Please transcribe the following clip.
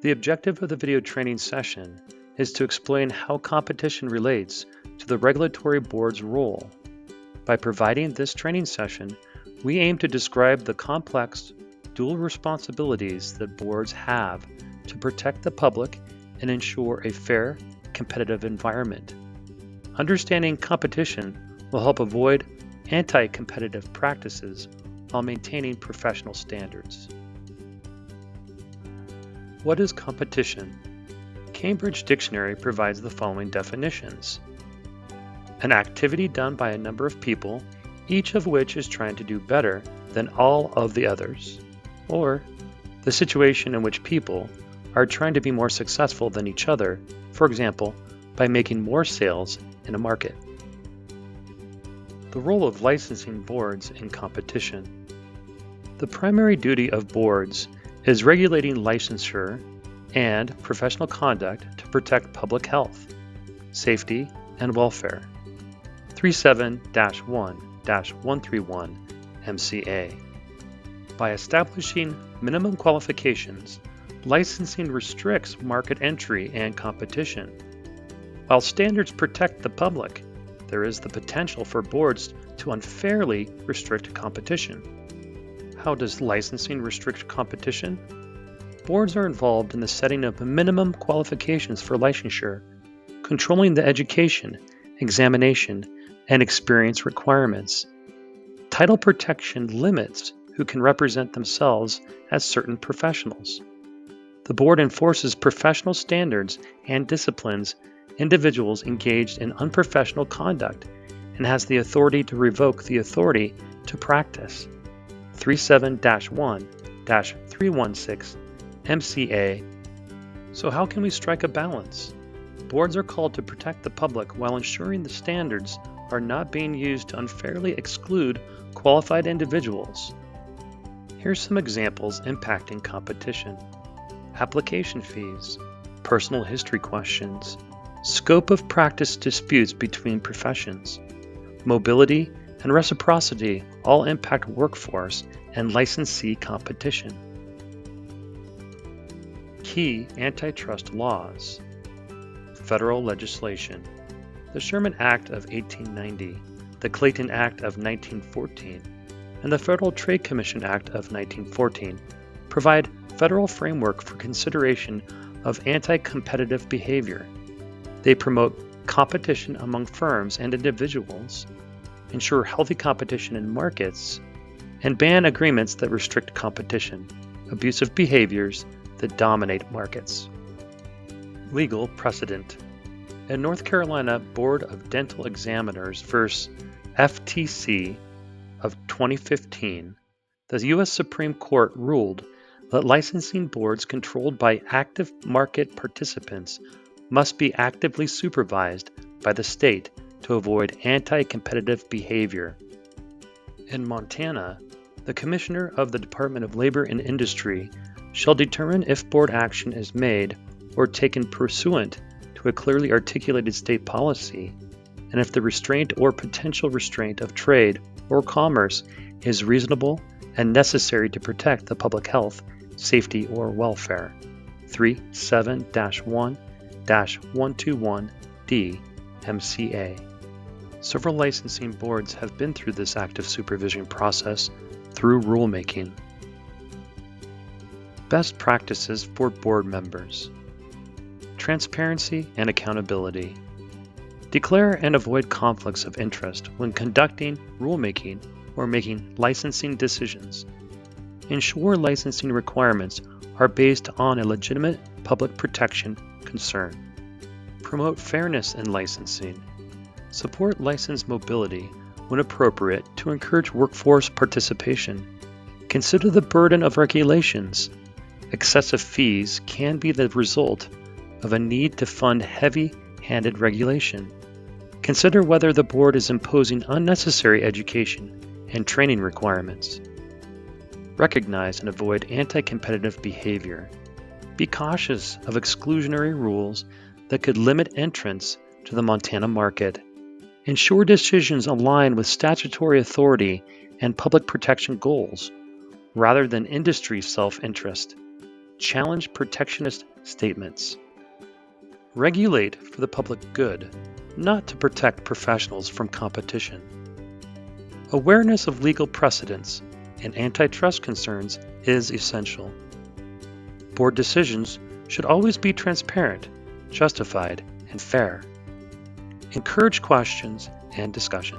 The objective of the video training session is to explain how competition relates to the regulatory board's role. By providing this training session, we aim to describe the complex, dual responsibilities that boards have to protect the public and ensure a fair, competitive environment. Understanding competition will help avoid anti-competitive practices while maintaining professional standards. What is competition? Cambridge Dictionary provides the following definitions. An activity done by a number of people, each of which is trying to do better than all of the others, or the situation in which people are trying to be more successful than each other, for example, by making more sales in a market. The role of licensing boards in competition. The primary duty of boards is regulating licensure and professional conduct to protect public health, safety, and welfare. 37-1-131 MCA. By establishing minimum qualifications, licensing restricts market entry and competition. While standards protect the public, there is the potential for boards to unfairly restrict competition. How does licensing restrict competition? Boards are involved in the setting of minimum qualifications for licensure, controlling the education, examination, and experience requirements. Title protection limits who can represent themselves as certain professionals. The board enforces professional standards and disciplines individuals engaged in unprofessional conduct and has the authority to revoke the authority to practice. 37-1-316 MCA. So how can we strike a balance? Boards are called to protect the public while ensuring the standards are not being used to unfairly exclude qualified individuals. Here's some examples impacting competition. Application fees, personal history questions, scope of practice disputes between professions, mobility and reciprocity all impact workforce and licensee competition. Key antitrust laws. Federal legislation. The Sherman Act of 1890, the Clayton Act of 1914, and the Federal Trade Commission Act of 1914 provide federal framework for consideration of anti-competitive behavior. They promote competition among firms and individuals, ensure healthy competition in markets, and ban agreements that restrict competition, abusive behaviors that dominate markets. Legal precedent. In North Carolina Board of Dental Examiners v. FTC of 2015, the U.S. Supreme Court ruled that licensing boards controlled by active market participants must be actively supervised by the state to avoid anti-competitive behavior. In Montana, the Commissioner of the Department of Labor and Industry shall determine if board action is made or taken pursuant to a clearly articulated state policy, and if the restraint or potential restraint of trade or commerce is reasonable and necessary to protect the public health, safety, or welfare. 37-1-121D MCA. Several licensing boards have been through this active supervision process through rulemaking. Best practices for board members. Transparency and accountability. Declare and avoid conflicts of interest when conducting rulemaking or making licensing decisions. Ensure licensing requirements are based on a legitimate public protection concern. Promote fairness in licensing. Support license mobility when appropriate to encourage workforce participation. Consider the burden of regulations. Excessive fees can be the result of a need to fund heavy-handed regulation. Consider whether the board is imposing unnecessary education and training requirements. Recognize and avoid anti-competitive behavior. Be cautious of exclusionary rules that could limit entrance to the Montana market. Ensure decisions align with statutory authority and public protection goals, rather than industry self-interest. Challenge protectionist statements. Regulate for the public good, not to protect professionals from competition. Awareness of legal precedents and antitrust concerns is essential. Board decisions should always be transparent, justified, and fair. Encourage questions and discussion.